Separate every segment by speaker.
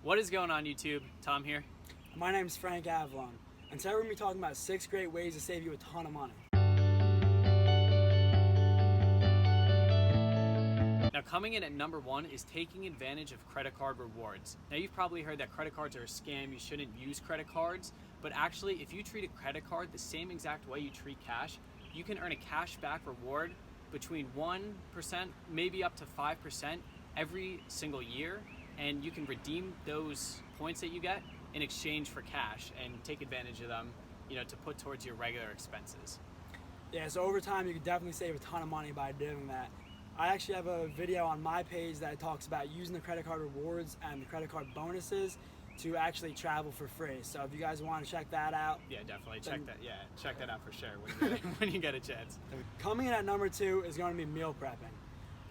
Speaker 1: What is going on, YouTube? Tom here.
Speaker 2: My name is Frank Avalon, and today we're going to be talking about 6 great ways to save you a ton of money.
Speaker 1: Now, coming in at number 1 is taking advantage of credit card rewards. Now, you've probably heard that credit cards are a scam, you shouldn't use credit cards, but actually, if you treat a credit card the same exact way you treat cash, you can earn a cash back reward between 1%, maybe up to 5% every single year, and you can redeem those points that you get in exchange for cash and take advantage of them, to put towards your regular expenses.
Speaker 2: Yeah, so over time you can definitely save a ton of money by doing that. I actually have a video on my page that talks about using the credit card rewards and the credit card bonuses to actually travel for free. So if you guys want to check that out.
Speaker 1: Yeah, definitely check that out for sure when you get a chance.
Speaker 2: Coming in at number 2 is going to be meal prepping.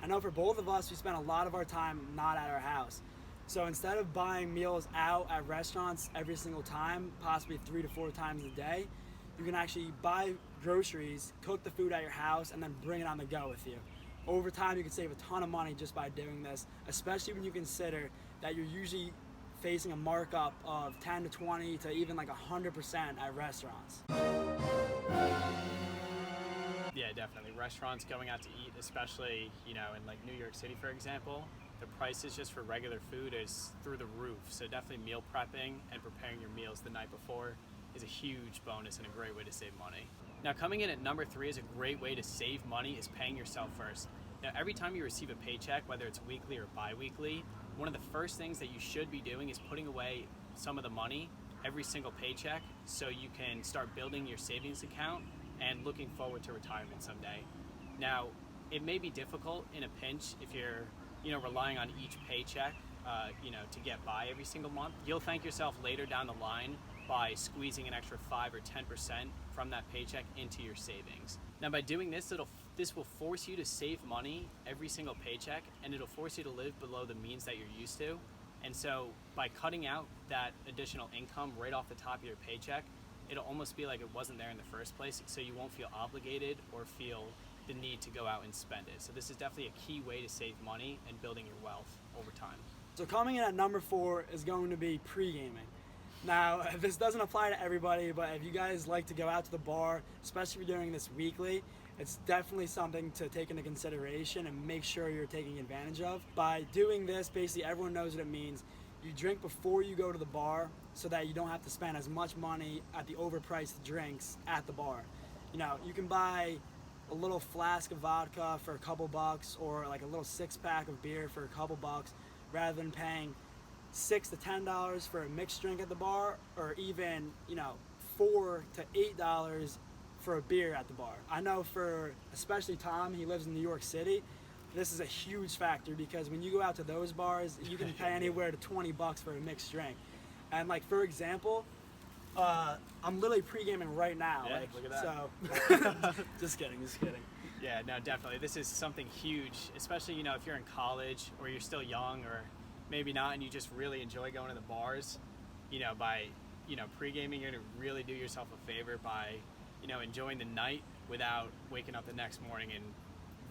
Speaker 2: I know for both of us, we spend a lot of our time not at our house. So instead of buying meals out at restaurants every single time, possibly 3 to 4 times a day, you can actually buy groceries, cook the food at your house, and then bring it on the go with you. Over time, you can save a ton of money just by doing this, especially when you consider that you're usually facing a markup of 10 to 20 to even like 100% at restaurants.
Speaker 1: Yeah, definitely. Restaurants going out to eat, especially, in like New York City, for example, the prices just for regular food is through the roof. So definitely meal prepping and preparing your meals the night before is a huge bonus and a great way to save money. Now, coming in at number 3 is a great way to save money is paying yourself first. Now, every time you receive a paycheck, whether it's weekly or bi-weekly, one of the first things that you should be doing is putting away some of the money every single paycheck so you can start building your savings account and looking forward to retirement someday. Now, it may be difficult in a pinch if you're relying on each paycheck, to get by every single month. You'll thank yourself later down the line by squeezing an extra 5 or 10% from that paycheck into your savings. Now, by doing this, this will force you to save money every single paycheck, and it'll force you to live below the means that you're used to. And so by cutting out that additional income right off the top of your paycheck, it'll almost be like it wasn't there in the first place, so you won't feel obligated or feel the need to go out and spend it. So this is definitely a key way to save money and building your wealth over time.
Speaker 2: So coming in at number 4 is going to be pre-gaming. Now, this doesn't apply to everybody, but if you guys like to go out to the bar, especially if you're doing this weekly, it's definitely something to take into consideration and make sure you're taking advantage of. By doing this, basically everyone knows what it means. You drink before you go to the bar so that you don't have to spend as much money at the overpriced drinks at the bar. You can buy a little flask of vodka for a couple bucks or like a little 6-pack of beer for a couple bucks rather than paying $6 to $10 for a mixed drink at the bar, or even $4 to $8 for a beer at the bar. I know for especially Tom, he lives in New York City, this is a huge factor because when you go out to those bars, you can pay anywhere to $20 for a mixed drink. And like for example, I'm literally pre-gaming right now.
Speaker 1: Yeah, look at
Speaker 2: that. So, just kidding.
Speaker 1: Yeah, no, definitely. This is something huge, especially, if you're in college or you're still young or maybe not and you just really enjoy going to the bars, by, pre-gaming, you're going to really do yourself a favor by, enjoying the night without waking up the next morning and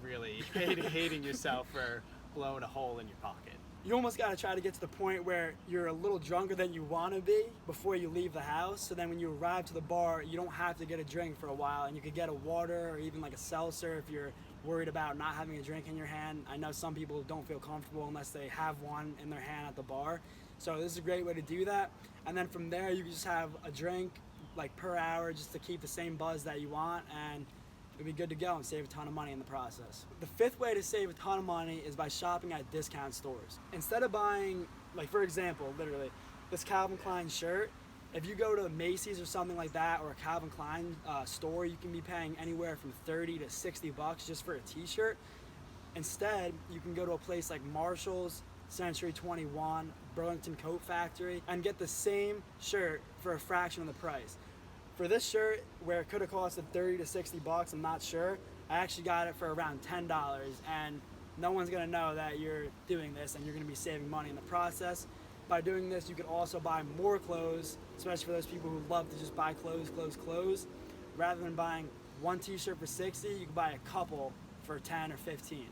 Speaker 1: really hating yourself for blowing a hole in your pocket.
Speaker 2: You almost got to try to get to the point where you're a little drunker than you want to be before you leave the house, so then when you arrive to the bar, you don't have to get a drink for a while, and you could get a water or even like a seltzer if you're worried about not having a drink in your hand. I know some people don't feel comfortable unless they have one in their hand at the bar, so this is a great way to do that. And then from there, you can just have a drink like per hour just to keep the same buzz that you want, and you'll be good to go and save a ton of money in the process. The 5th way to save a ton of money is by shopping at discount stores. Instead of buying, like for example, literally, this Calvin Klein shirt, if you go to Macy's or something like that, or a Calvin Klein store, you can be paying anywhere from $30 to $60 just for a t-shirt. Instead, you can go to a place like Marshall's, Century 21, Burlington Coat Factory, and get the same shirt for a fraction of the price. For this shirt, where it could have costed $30 to $60, I'm not sure, I actually got it for around $10, and no one's going to know that you're doing this and you're going to be saving money in the process. By doing this, you can also buy more clothes, especially for those people who love to just buy clothes. Rather than buying one t-shirt for $60, you can buy a couple for $10 or $15.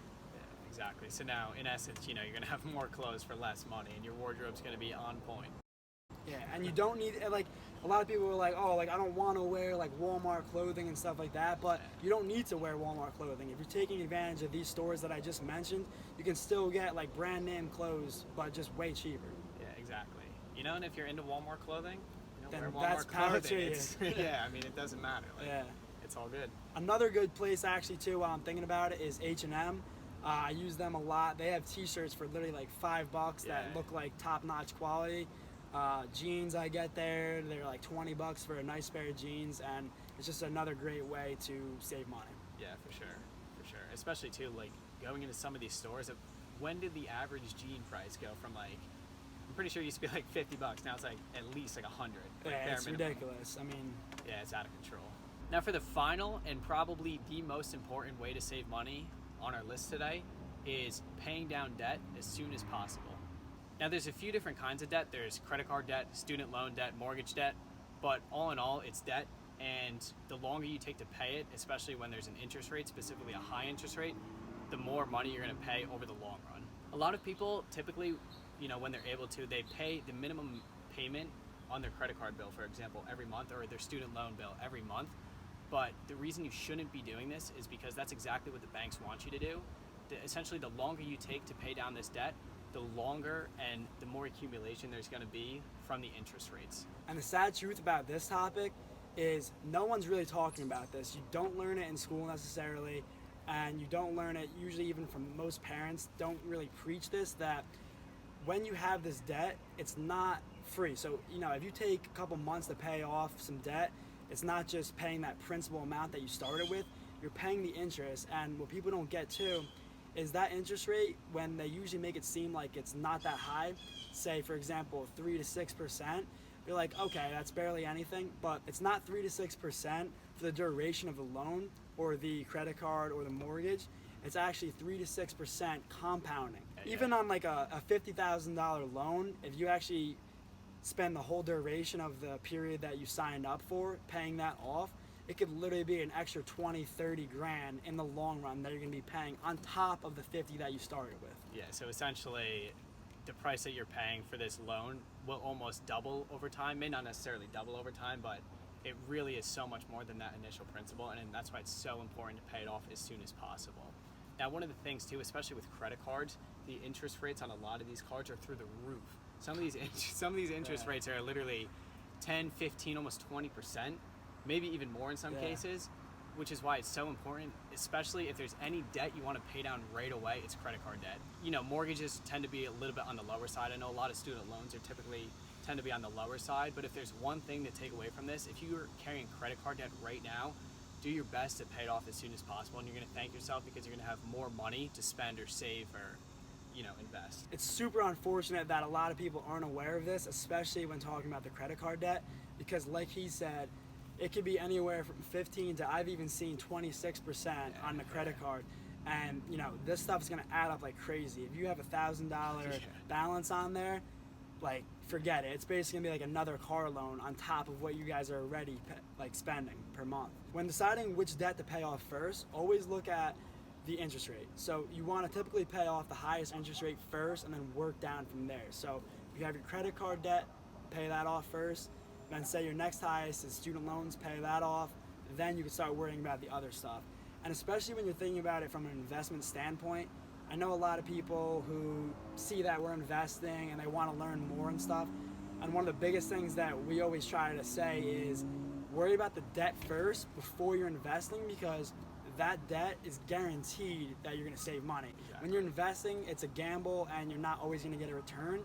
Speaker 1: exactly. So now, in essence, you're going to have more clothes for less money, and your wardrobe's going to be on point.
Speaker 2: Yeah, and you don't need like a lot of people are like, oh, like I don't want to wear like Walmart clothing and stuff like that, but you don't need to wear Walmart clothing. If you're taking advantage of these stores that I just mentioned, you can still get like brand name clothes, but just way cheaper.
Speaker 1: Yeah, exactly. And if you're into Walmart clothing,
Speaker 2: Then
Speaker 1: wear Walmart
Speaker 2: that's power to
Speaker 1: clothing.
Speaker 2: you.
Speaker 1: Yeah, I mean, it doesn't matter. Like,
Speaker 2: Yeah.
Speaker 1: it's all good.
Speaker 2: Another good place actually too, while I'm thinking about it, is H&M. I use them a lot. They have T-shirts for literally like $5 that look like top-notch quality. Jeans I get there, they're like $20 for a nice pair of jeans, and it's just another great way to save money.
Speaker 1: Yeah, for sure. Especially too, like going into some of these stores. When did the average jean price go from like? I'm pretty sure it used to be like $50. Now it's like at least like 100. Like
Speaker 2: Yeah, it's
Speaker 1: minimum.
Speaker 2: ridiculous. I mean,
Speaker 1: yeah, it's out of control. Now for the final and probably the most important way to save money on our list today is paying down debt as soon as possible. Now there's a few different kinds of debt. There's credit card debt, student loan debt, mortgage debt, but all in all, it's debt. And the longer you take to pay it, especially when there's an interest rate, specifically a high interest rate, the more money you're going to pay over the long run. A lot of people typically, when they're able to, they pay the minimum payment on their credit card bill, for example, every month, or their student loan bill every month. But the reason you shouldn't be doing this is because that's exactly what the banks want you to do. Essentially, the longer you take to pay down this debt, the longer and the more accumulation there's going to be from the interest rates.
Speaker 2: and the sad truth about this topic is no one's really talking about this. You don't learn it in school necessarily, and you don't learn it usually even from most parents don't really preach this, that when you have this debt, it's not free. So, if you take a couple months to pay off some debt, it's not just paying that principal amount that you started with, you're paying the interest. And what people don't get too is that interest rate, when they usually make it seem like it's not that high, say for example 3 to 6%, you're like, okay, that's barely anything, but it's not 3 to 6% for the duration of the loan or the credit card or the mortgage. It's actually 3 to 6% compounding.
Speaker 1: Yeah.
Speaker 2: Even on like a $50,000 loan, if you actually spend the whole duration of the period that you signed up for paying that off, it could literally be an extra 20, 30 grand in the long run that you're going to be paying on top of the 50 that you started with.
Speaker 1: Yeah, so essentially the price that you're paying for this loan will almost double over time. May not necessarily double over time, but it really is so much more than that initial principal, and that's why it's so important to pay it off as soon as possible. Now, one of the things too, especially with credit cards, the interest rates on a lot of these cards are through the roof. Some of these interest rates are literally 10, 15, almost 20%, maybe even more in some cases, which is why it's so important, especially if there's any debt you want to pay down right away, it's credit card debt. Mortgages tend to be a little bit on the lower side. I know a lot of student loans tend to be on the lower side, but if there's one thing to take away from this, if you're carrying credit card debt right now, do your best to pay it off as soon as possible, and you're going to thank yourself because you're going to have more money to spend or save or invest.
Speaker 2: It's super unfortunate that a lot of people aren't aware of this, especially when talking about the credit card debt, because like he said, it could be anywhere from 15 to I've even seen 26% on the credit card. And this stuff is going to add up like crazy. If you have $1,000 balance on there, like forget it. It's basically going to be like another car loan on top of what you guys are already spending per month. When deciding which debt to pay off first, always look at the interest rate. So you want to typically pay off the highest interest rate first and then work down from there. So if you have your credit card debt, pay that off first. Then say your next highest is student loans, pay that off. Then you can start worrying about the other stuff. And especially when you're thinking about it from an investment standpoint, I know a lot of people who see that we're investing and they want to learn more and stuff. And one of the biggest things that we always try to say is worry about the debt first before you're investing, because that debt is guaranteed that you're going to save money.
Speaker 1: Exactly.
Speaker 2: When you're investing, it's a gamble and you're not always going to get a return.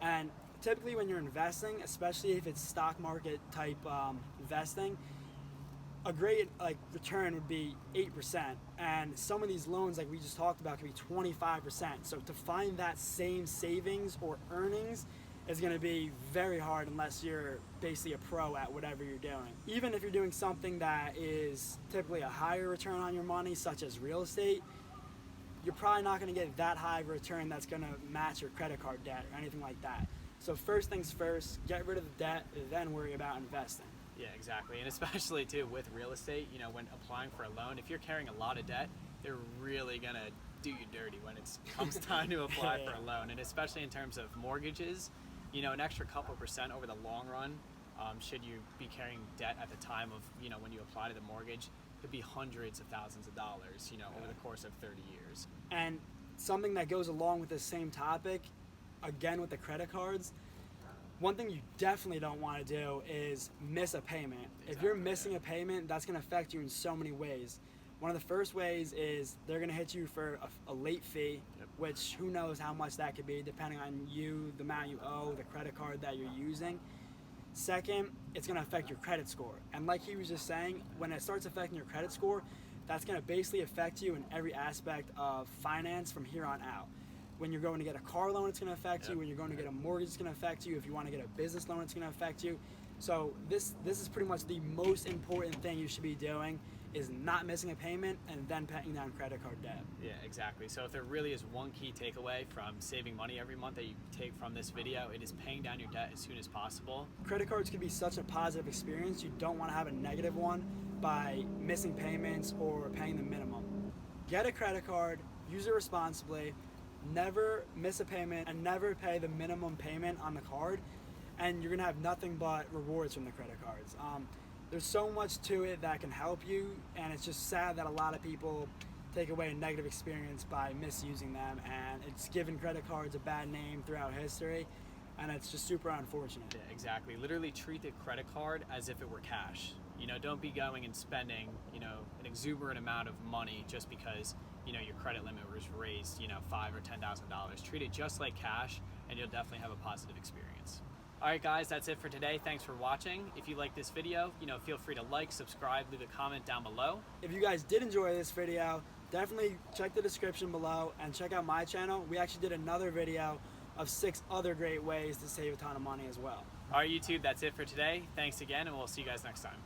Speaker 2: And typically when you're investing, especially if it's stock market type investing, a great return would be 8%, and some of these loans like we just talked about can be 25%. So to find that same savings or earnings is going to be very hard unless you're basically a pro at whatever you're doing. Even if you're doing something that is typically a higher return on your money, such as real estate, you're probably not going to get that high of a return that's going to match your credit card debt or anything like that. So first things first, get rid of the debt, then worry about investing.
Speaker 1: Yeah, exactly. And especially too with real estate, when applying for a loan, if you're carrying a lot of debt, they're really gonna do you dirty when it comes time to apply for a loan, and especially in terms of mortgages. You know, an extra couple percent over the long run, should you be carrying debt at the time of, you know, when you apply to the mortgage, could be hundreds of thousands of dollars, you know, over the course of 30 years.
Speaker 2: And something that goes along with this same topic, again with the credit cards, one thing you definitely don't want to do is miss a payment. If you're missing a payment, that's going to affect you in so many ways. One of the first ways is they're going to hit you for a late fee, which who knows how much that could be depending on you, the amount you owe, the credit card that you're using. Second, it's going to affect your credit score. And like he was just saying, when it starts affecting your credit score, that's going to basically affect you in every aspect of finance from here on out. When you're going to get a car loan, it's going to affect you. When you're going to get a mortgage, it's going to affect you. If you want to get a business loan, it's going to affect you. So this is pretty much the most important thing you should be doing, is not missing a payment and then paying down credit card debt.
Speaker 1: Yeah, exactly. So if there really is one key takeaway from saving money every month that you take from this video, it is paying down your debt as soon as possible.
Speaker 2: Credit cards can be such a positive experience. You don't want to have a negative one by missing payments or paying the minimum. Get a credit card, use it responsibly, never miss a payment, and never pay the minimum payment on the card, and you're gonna have nothing but rewards from the credit cards. There's so much to it that can help you, and it's just sad that a lot of people take away a negative experience by misusing them, and it's given credit cards a bad name throughout history, and it's just super unfortunate.
Speaker 1: Yeah, exactly. Literally treat the credit card as if it were cash. You know, don't be going and spending, you know, an exuberant amount of money just because, you know, your credit limit was raised, you know, $5,000 or $10,000. Treat it just like cash, and you'll definitely have a positive experience. All right, guys, that's it for today. Thanks for watching. If you like this video, you know, feel free to like, subscribe, leave a comment down below.
Speaker 2: If you guys did enjoy this video, definitely check the description below and check out my channel. We actually did another video of 6 other great ways to save a ton of money as well.
Speaker 1: All right, YouTube, that's it for today. Thanks again, and we'll see you guys next time.